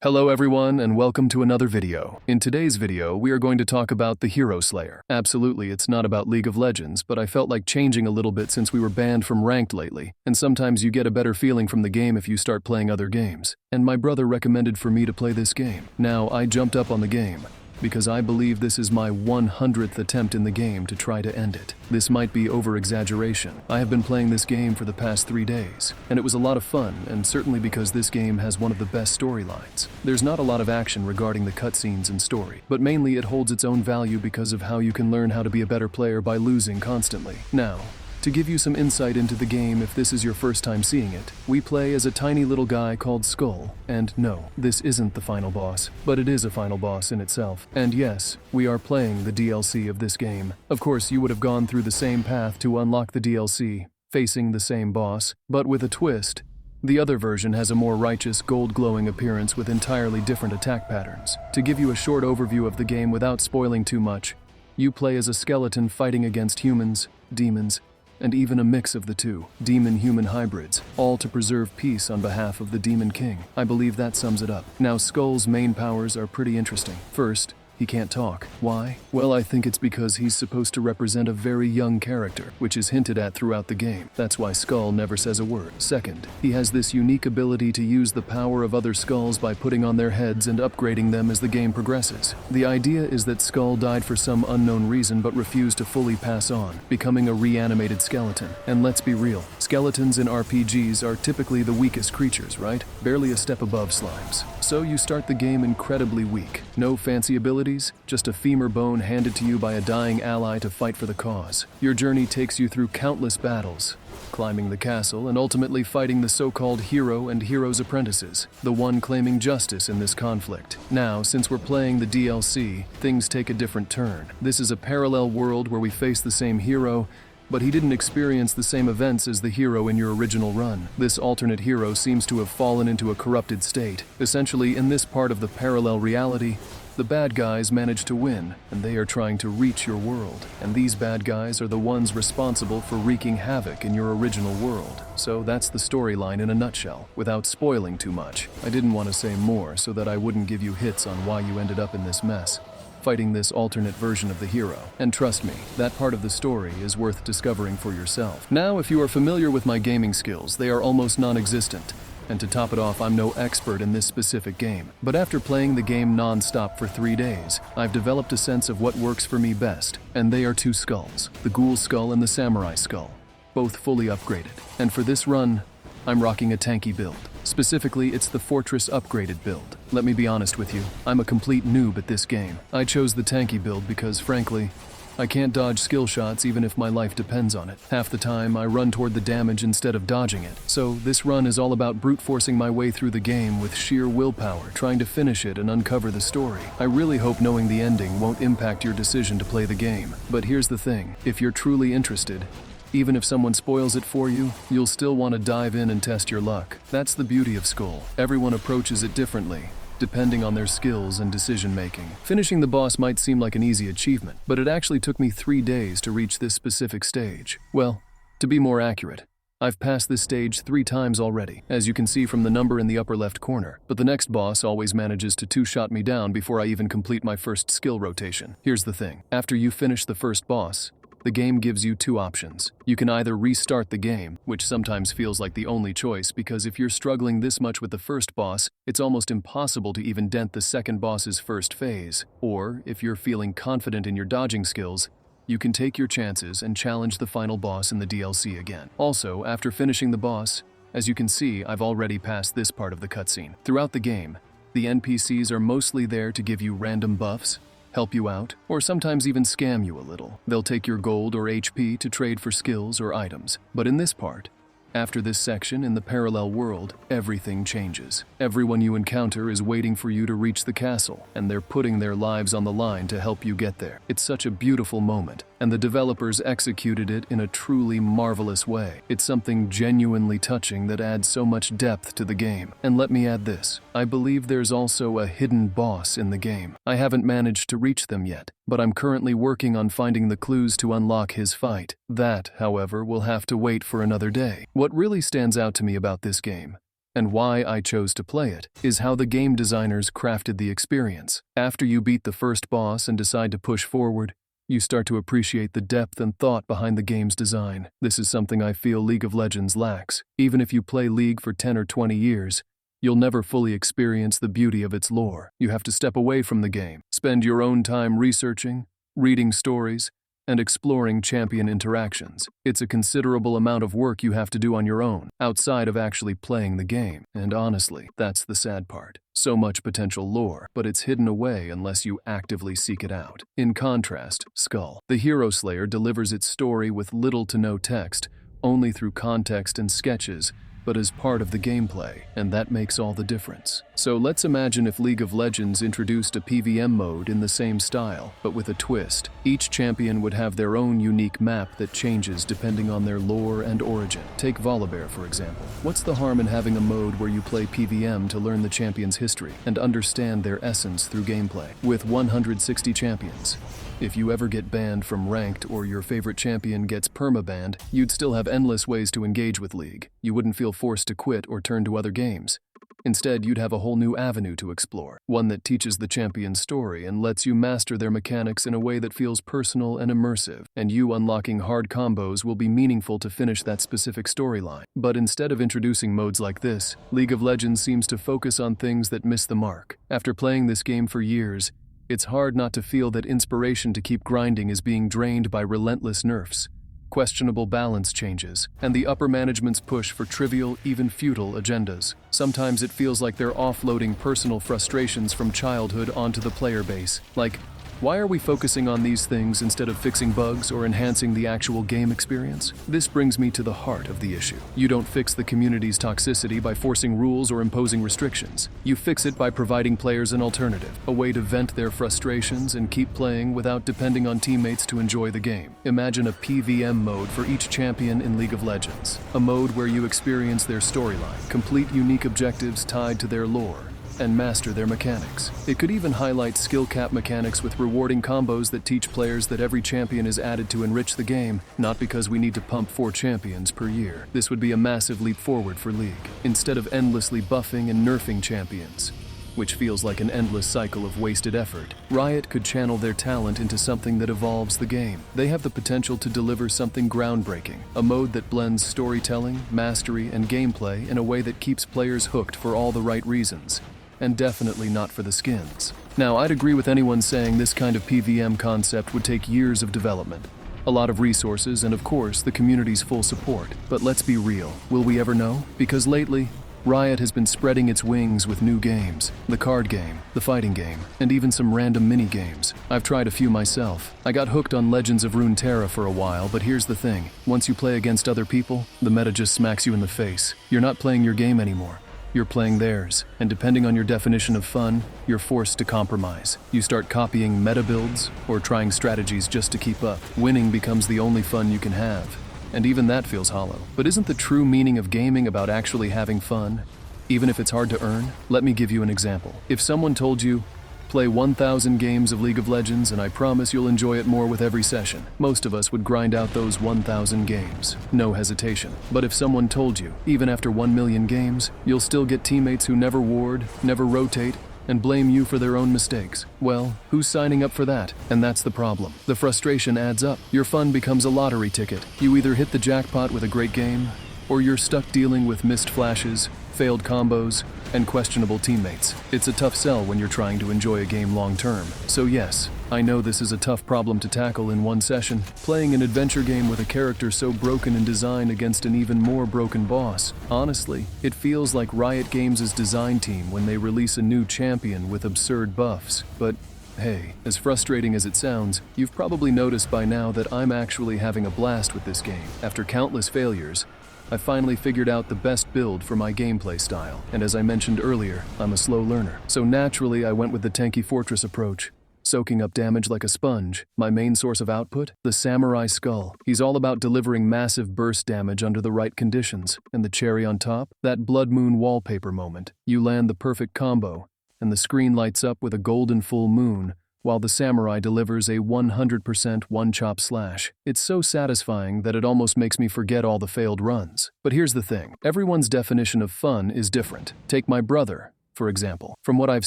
Hello everyone and welcome to another video. In today's video, we are going to talk about the Hero Slayer. Absolutely, it's not about League of Legends, but I felt like changing a little bit since we were banned from ranked lately, and sometimes you get a better feeling from the game if you start playing other games. And my brother recommended for me to play this game. Now, I jumped up on the game, because I believe this is my 100th attempt in the game to try to end it. This might be over-exaggeration. I have been playing this game for the past 3 days, and it was a lot of fun, and certainly because this game has one of the best storylines. There's not a lot of action regarding the cutscenes and story, but mainly it holds its own value because of how you can learn how to be a better player by losing constantly. Now, to give you some insight into the game if this is your first time seeing it, we play as a tiny little guy called Skul, and no, this isn't the final boss, but it is a final boss in itself. And yes, we are playing the DLC of this game. Of course, you would have gone through the same path to unlock the DLC, facing the same boss, but with a twist. The other version has a more righteous, gold-glowing appearance with entirely different attack patterns. To give you a short overview of the game without spoiling too much, you play as a skeleton fighting against humans, demons, and even a mix of the two, demon-human hybrids, all to preserve peace on behalf of the Demon King. I believe that sums it up. Now, Skul's main powers are pretty interesting. First, he can't talk. Why? Well, I think it's because he's supposed to represent a very young character, which is hinted at throughout the game. That's why Skul never says a word. Second, he has this unique ability to use the power of other skulls by putting on their heads and upgrading them as the game progresses. The idea is that Skul died for some unknown reason but refused to fully pass on, becoming a reanimated skeleton. And let's be real, skeletons in RPGs are typically the weakest creatures, right? Barely a step above slimes. So you start the game incredibly weak. No fancy abilities, just a femur bone handed to you by a dying ally to fight for the cause. Your journey takes you through countless battles, climbing the castle and ultimately fighting the so-called hero and hero's apprentices, the one claiming justice in this conflict. Now, since we're playing the DLC, things take a different turn. This is a parallel world where we face the same hero, but he didn't experience the same events as the hero in your original run. This alternate hero seems to have fallen into a corrupted state. Essentially, in this part of the parallel reality, the bad guys manage to win, and they are trying to reach your world. And these bad guys are the ones responsible for wreaking havoc in your original world. So that's the storyline in a nutshell, without spoiling too much. I didn't want to say more so that I wouldn't give you hits on why you ended up in this mess, fighting this alternate version of the hero. And trust me, that part of the story is worth discovering for yourself. Now, if you are familiar with my gaming skills, they are almost non-existent. And to top it off, I'm no expert in this specific game. But after playing the game non-stop for 3 days, I've developed a sense of what works for me best. And they are two skulls, the Ghoul Skull and the Samurai Skull, both fully upgraded. And for this run, I'm rocking a tanky build. Specifically, it's the Fortress upgraded build. Let me be honest with you, I'm a complete noob at this game. I chose the tanky build because, frankly, I can't dodge skill shots even if my life depends on it. Half the time, I run toward the damage instead of dodging it. So this run is all about brute forcing my way through the game with sheer willpower, trying to finish it and uncover the story. I really hope knowing the ending won't impact your decision to play the game. But here's the thing, if you're truly interested, even if someone spoils it for you, you'll still want to dive in and test your luck. That's the beauty of Skul. Everyone approaches it differently, depending on their skills and decision-making. Finishing the boss might seem like an easy achievement, but it actually took me 3 days to reach this specific stage. Well, to be more accurate, I've passed this stage 3 times already, as you can see from the number in the upper left corner, but the next boss always manages to two-shot me down before I even complete my first skill rotation. Here's the thing, after you finish the first boss, the game gives you 2 options. You can either restart the game, which sometimes feels like the only choice because if you're struggling this much with the first boss, it's almost impossible to even dent the second boss's first phase. Or, if you're feeling confident in your dodging skills, you can take your chances and challenge the final boss in the DLC again. Also, after finishing the boss, as you can see, I've already passed this part of the cutscene. Throughout the game, the NPCs are mostly there to give you random buffs, help you out, or sometimes even scam you a little. They'll take your gold or HP to trade for skills or items. But in this part, after this section in the parallel world, everything changes. Everyone you encounter is waiting for you to reach the castle, and they're putting their lives on the line to help you get there. It's such a beautiful moment, and the developers executed it in a truly marvelous way. It's something genuinely touching that adds so much depth to the game. And let me add this, I believe there's also a hidden boss in the game. I haven't managed to reach them yet, but I'm currently working on finding the clues to unlock his fight. That, however, will have to wait for another day. What really stands out to me about this game and why I chose to play it, is how the game designers crafted the experience. After you beat the first boss and decide to push forward, you start to appreciate the depth and thought behind the game's design. This is something I feel League of Legends lacks. Even if you play League for 10 or 20 years, you'll never fully experience the beauty of its lore. You have to step away from the game, spend your own time researching, reading stories, and exploring champion interactions. It's a considerable amount of work you have to do on your own, outside of actually playing the game. And honestly, that's the sad part. So much potential lore, but it's hidden away unless you actively seek it out. In contrast, Skul, the hero slayer, delivers its story with little to no text, only through context and sketches, but as part of the gameplay, and that makes all the difference. So let's imagine if League of Legends introduced a PvM mode in the same style, but with a twist. Each champion would have their own unique map that changes depending on their lore and origin. Take Volibear, for example. What's the harm in having a mode where you play PvM to learn the champion's history and understand their essence through gameplay? With 160 champions, if you ever get banned from ranked or your favorite champion gets perma-banned, you'd still have endless ways to engage with League. You wouldn't feel forced to quit or turn to other games. Instead, you'd have a whole new avenue to explore, one that teaches the champion's story and lets you master their mechanics in a way that feels personal and immersive, and you unlocking hard combos will be meaningful to finish that specific storyline. But instead of introducing modes like this, League of Legends seems to focus on things that miss the mark. After playing this game for years, it's hard not to feel that inspiration to keep grinding is being drained by relentless nerfs, questionable balance changes, and the upper management's push for trivial, even futile agendas. Sometimes it feels like they're offloading personal frustrations from childhood onto the player base. Like, why are we focusing on these things instead of fixing bugs or enhancing the actual game experience? This brings me to the heart of the issue. You don't fix the community's toxicity by forcing rules or imposing restrictions. You fix it by providing players an alternative, a way to vent their frustrations and keep playing without depending on teammates to enjoy the game. Imagine a PvM mode for each champion in League of Legends, a mode where you experience their storyline, complete unique objectives tied to their lore, and master their mechanics. It could even highlight skill cap mechanics with rewarding combos that teach players that every champion is added to enrich the game, not because we need to pump 4 champions per year. This would be a massive leap forward for League, instead of endlessly buffing and nerfing champions, which feels like an endless cycle of wasted effort. Riot could channel their talent into something that evolves the game. They have the potential to deliver something groundbreaking, a mode that blends storytelling, mastery, and gameplay in a way that keeps players hooked for all the right reasons, and definitely not for the skins. Now, I'd agree with anyone saying this kind of PvM concept would take years of development, a lot of resources, and of course, the community's full support. But let's be real, will we ever know? Because lately, Riot has been spreading its wings with new games, the card game, the fighting game, and even some random mini-games. I've tried a few myself. I got hooked on Legends of Runeterra for a while, but here's the thing. Once you play against other people, the meta just smacks you in the face. You're not playing your game anymore. You're playing theirs, and depending on your definition of fun, you're forced to compromise. You start copying meta builds or trying strategies just to keep up. Winning becomes the only fun you can have, and even that feels hollow. But isn't the true meaning of gaming about actually having fun, even if it's hard to earn? Let me give you an example. If someone told you, play 1,000 games of League of Legends and I promise you'll enjoy it more with every session, most of us would grind out those 1,000 games. No hesitation. But if someone told you, even after 1 million games, you'll still get teammates who never ward, never rotate, and blame you for their own mistakes, well, who's signing up for that? And that's the problem. The frustration adds up. Your fun becomes a lottery ticket. You either hit the jackpot with a great game, or you're stuck dealing with missed flashes, failed combos, and questionable teammates. It's a tough sell when you're trying to enjoy a game long term. So yes, I know this is a tough problem to tackle in one session. Playing an adventure game with a character so broken in design against an even more broken boss. Honestly, it feels like Riot Games' design team when they release a new champion with absurd buffs. But hey, as frustrating as it sounds, you've probably noticed by now that I'm actually having a blast with this game. After countless failures, I finally figured out the best build for my gameplay style, and as I mentioned earlier, I'm a slow learner. So naturally I went with the tanky fortress approach, soaking up damage like a sponge. My main source of output? The Samurai Skul. He's all about delivering massive burst damage under the right conditions, and the cherry on top? That Blood Moon wallpaper moment. You land the perfect combo, and the screen lights up with a golden full moon, while the samurai delivers a 100% one-chop slash. It's so satisfying that it almost makes me forget all the failed runs. But here's the thing, everyone's definition of fun is different. Take my brother, for example. From what I've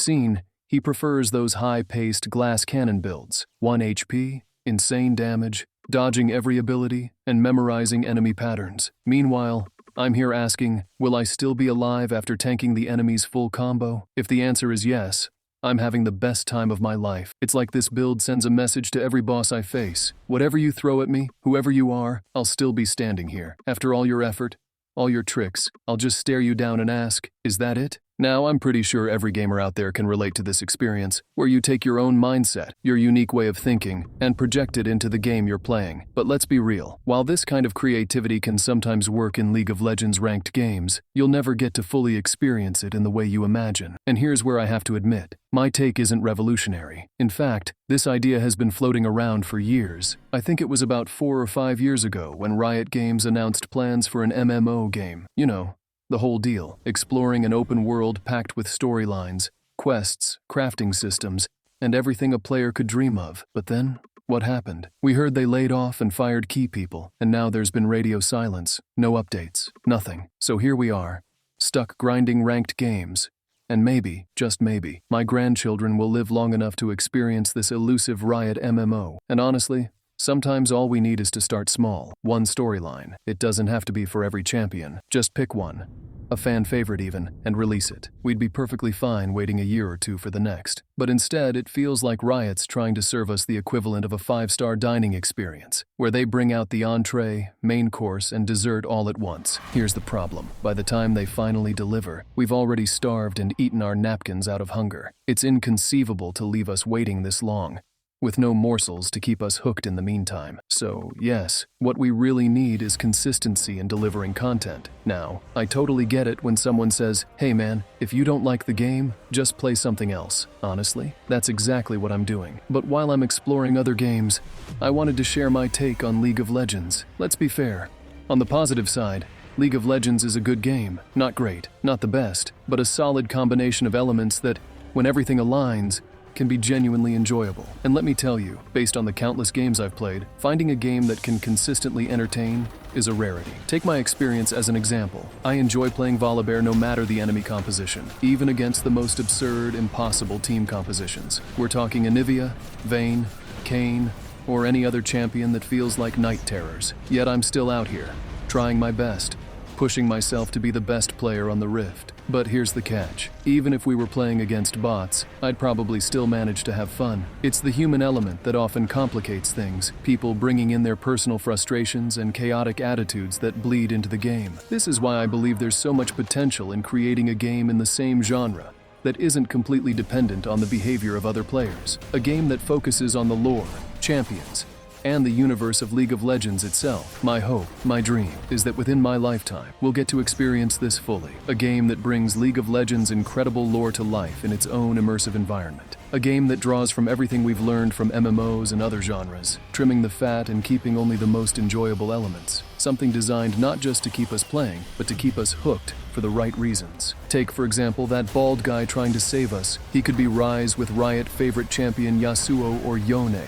seen, he prefers those high-paced glass cannon builds. 1 HP, insane damage, dodging every ability, and memorizing enemy patterns. Meanwhile, I'm here asking, will I still be alive after tanking the enemy's full combo? If the answer is yes, I'm having the best time of my life. It's like this build sends a message to every boss I face. Whatever you throw at me, whoever you are, I'll still be standing here. After all your effort, all your tricks, I'll just stare you down and ask, is that it? Now, I'm pretty sure every gamer out there can relate to this experience, where you take your own mindset, your unique way of thinking, and project it into the game you're playing. But let's be real, while this kind of creativity can sometimes work in League of Legends ranked games, you'll never get to fully experience it in the way you imagine. And here's where I have to admit, my take isn't revolutionary. In fact, this idea has been floating around for years. I think it was about 4 or 5 years ago when Riot Games announced plans for an MMO game. You know, the whole deal, exploring an open world packed with storylines, quests, crafting systems, and everything a player could dream of. But then, what happened? We heard they laid off and fired key people, and now there's been radio silence, no updates, nothing. So here we are, stuck grinding ranked games. And maybe, just maybe, my grandchildren will live long enough to experience this elusive Riot MMO. And honestly, sometimes all we need is to start small. One storyline. It doesn't have to be for every champion. Just pick one, a fan favorite even, and release it. We'd be perfectly fine waiting a year or two for the next. But instead, it feels like Riot's trying to serve us the equivalent of a 5-star dining experience, where they bring out the entree, main course, and dessert all at once. Here's the problem. By the time they finally deliver, we've already starved and eaten our napkins out of hunger. It's inconceivable to leave us waiting this long, with no morsels to keep us hooked in the meantime. So, yes, what we really need is consistency in delivering content. Now, I totally get it when someone says, hey man, if you don't like the game, just play something else. Honestly, that's exactly what I'm doing. But while I'm exploring other games, I wanted to share my take on League of Legends. Let's be fair. On the positive side, League of Legends is a good game. Not great, not the best, but a solid combination of elements that, when everything aligns, can be genuinely enjoyable. And let me tell you, based on the countless games I've played, finding a game that can consistently entertain is a rarity. Take my experience as an example. I enjoy playing Volibear no matter the enemy composition, even against the most absurd, impossible team compositions. We're talking Anivia, Vayne, Kayn, or any other champion that feels like night terrors. Yet I'm still out here, trying my best, pushing myself to be the best player on the Rift. But here's the catch. Even if we were playing against bots, I'd probably still manage to have fun. It's the human element that often complicates things, people bringing in their personal frustrations and chaotic attitudes that bleed into the game. This is why I believe there's so much potential in creating a game in the same genre that isn't completely dependent on the behavior of other players. A game that focuses on the lore, champions, and the universe of League of Legends itself. My hope, my dream, is that within my lifetime, we'll get to experience this fully. A game that brings League of Legends' incredible lore to life in its own immersive environment. A game that draws from everything we've learned from MMOs and other genres, trimming the fat and keeping only the most enjoyable elements. Something designed not just to keep us playing, but to keep us hooked for the right reasons. Take, for example, that bald guy trying to save us. He could be Ryze with Riot favorite champion Yasuo or Yone,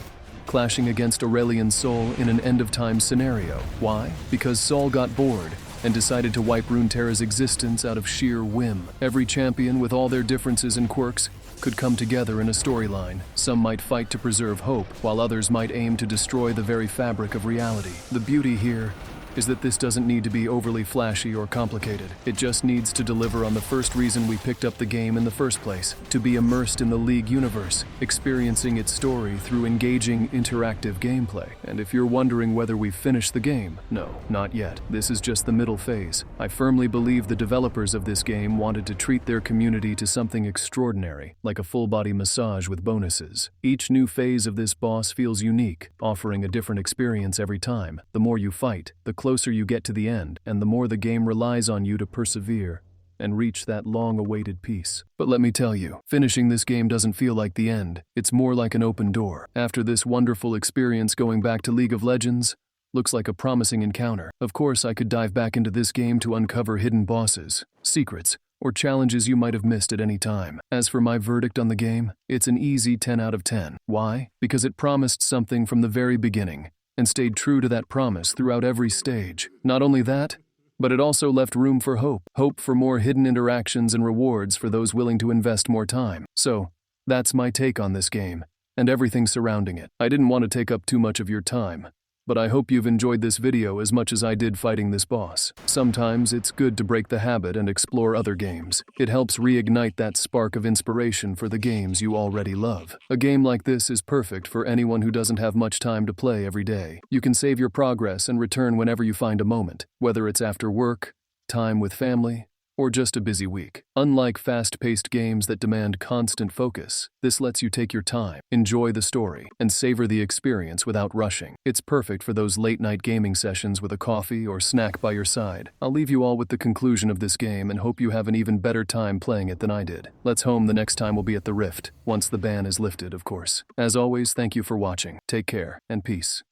clashing against Aurelion Sol in an end-of-time scenario. Why? Because Sol got bored and decided to wipe Runeterra's existence out of sheer whim. Every champion, with all their differences and quirks, could come together in a storyline. Some might fight to preserve hope, while others might aim to destroy the very fabric of reality. The beauty here is that this doesn't need to be overly flashy or complicated. It just needs to deliver on the first reason we picked up the game in the first place, to be immersed in the League universe, experiencing its story through engaging, interactive gameplay. And if you're wondering whether we've finished the game, no, not yet. This is just the middle phase. I firmly believe the developers of this game wanted to treat their community to something extraordinary, like a full-body massage with bonuses. Each new phase of this boss feels unique, offering a different experience every time. The more you fight, the closer you get to the end, and the more the game relies on you to persevere and reach that long-awaited peace. But let me tell you, finishing this game doesn't feel like the end. It's more like an open door. After this wonderful experience, going back to League of Legends looks like a promising encounter. Of course, I could dive back into this game to uncover hidden bosses, secrets, or challenges you might have missed at any time. As for my verdict on the game, it's an easy 10 out of 10. Why? Because it promised something from the very beginning and stayed true to that promise throughout every stage. Not only that, but it also left room for hope for more hidden interactions and rewards for those willing to invest more time. So, that's my take on this game and everything surrounding it. I didn't want to take up too much of your time, but I hope you've enjoyed this video as much as I did fighting this boss. Sometimes it's good to break the habit and explore other games. It helps reignite that spark of inspiration for the games you already love. A game like this is perfect for anyone who doesn't have much time to play every day. You can save your progress and return whenever you find a moment, whether it's after work, time with family, or just a busy week. Unlike fast-paced games that demand constant focus, this lets you take your time, enjoy the story, and savor the experience without rushing. It's perfect for those late-night gaming sessions with a coffee or snack by your side. I'll leave you all with the conclusion of this game and hope you have an even better time playing it than I did. Let's home the next time we'll be at the Rift, once the ban is lifted, of course. As always, thank you for watching. Take care, and peace.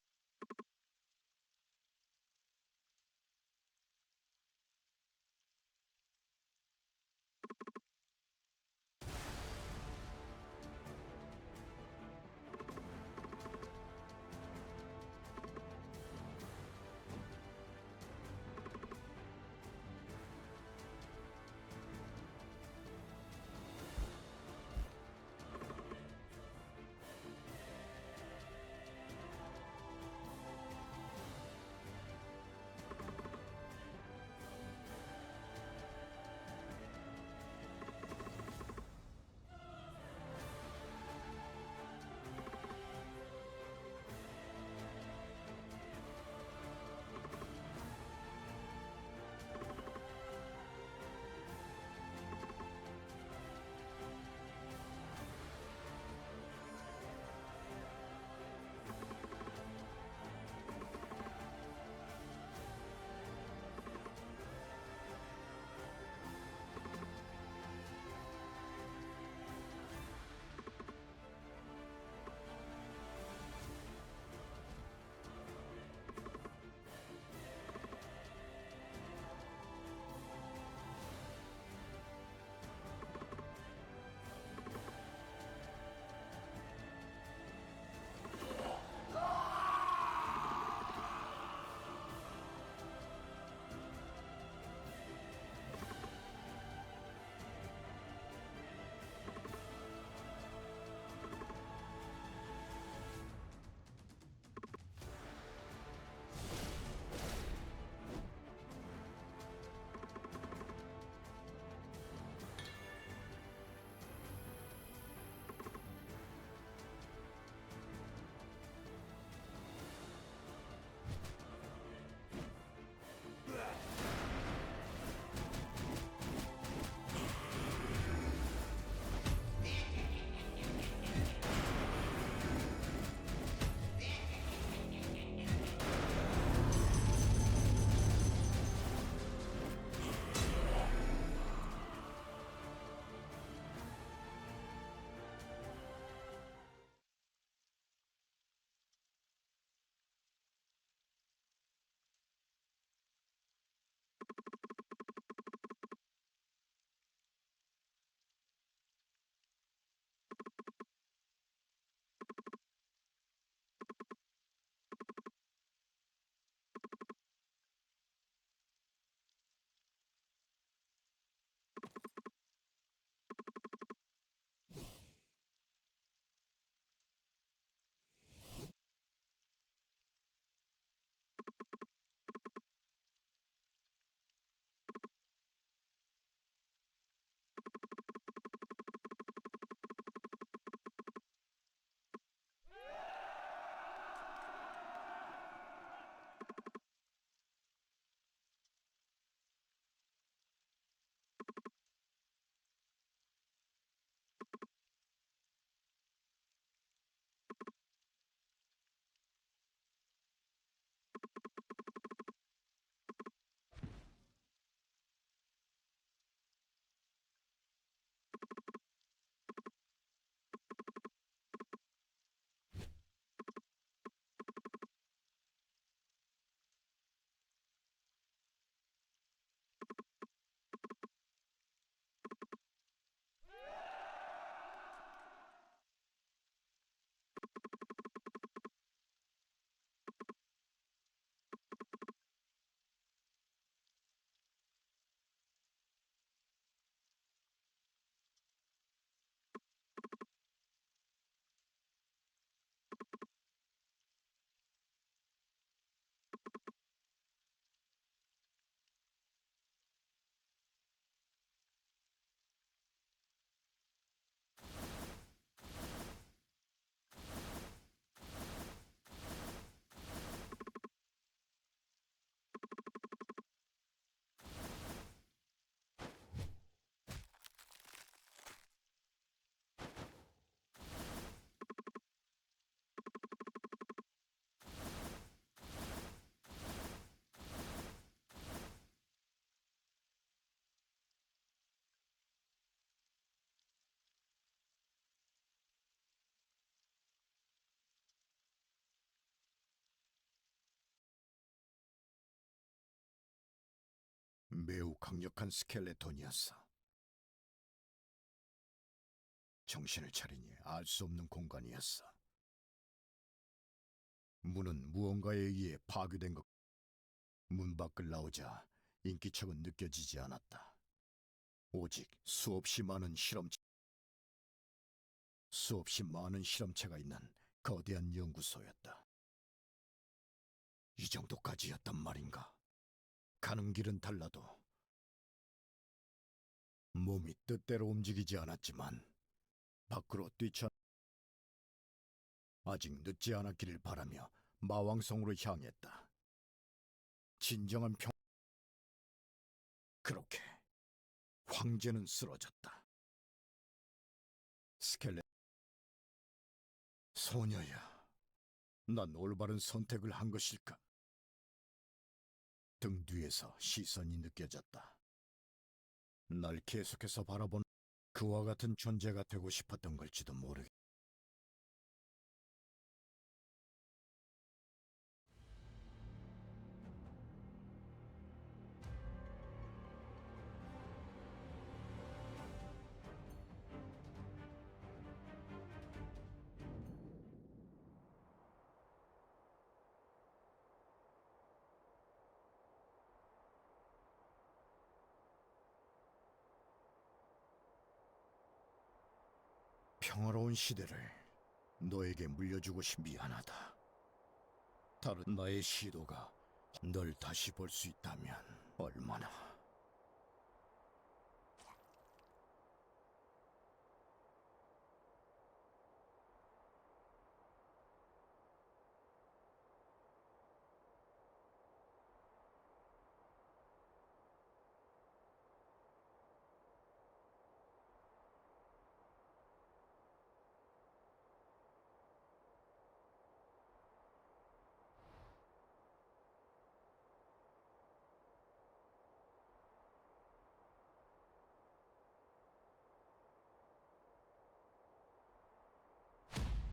매우 강력한 스켈레톤이었어. 정신을 차리니 알 수 없는 공간이었어. 문은 무언가에 의해 파괴된 것. 문 밖을 나오자 인기척은 느껴지지 않았다. 오직 수없이 많은 실험체가 있는 거대한 연구소였다. 이 정도까지였단 말인가? 가는 길은 달라도 몸이 뜻대로 움직이지 않았지만 밖으로 아직 늦지 않았기를 바라며 마왕성으로 향했다. 진정한 그렇게 황제는 쓰러졌다. 소녀야, 난 올바른 선택을 한 것일까? 등 뒤에서 시선이 느껴졌다. 날 계속해서 바라본 그와 같은 존재가 되고 싶었던 걸지도 모르겠다. 평화로운 시대를 너에게 물려주고 미안하다. 다른 나의 시도가 널 다시 볼 수 있다면 얼마나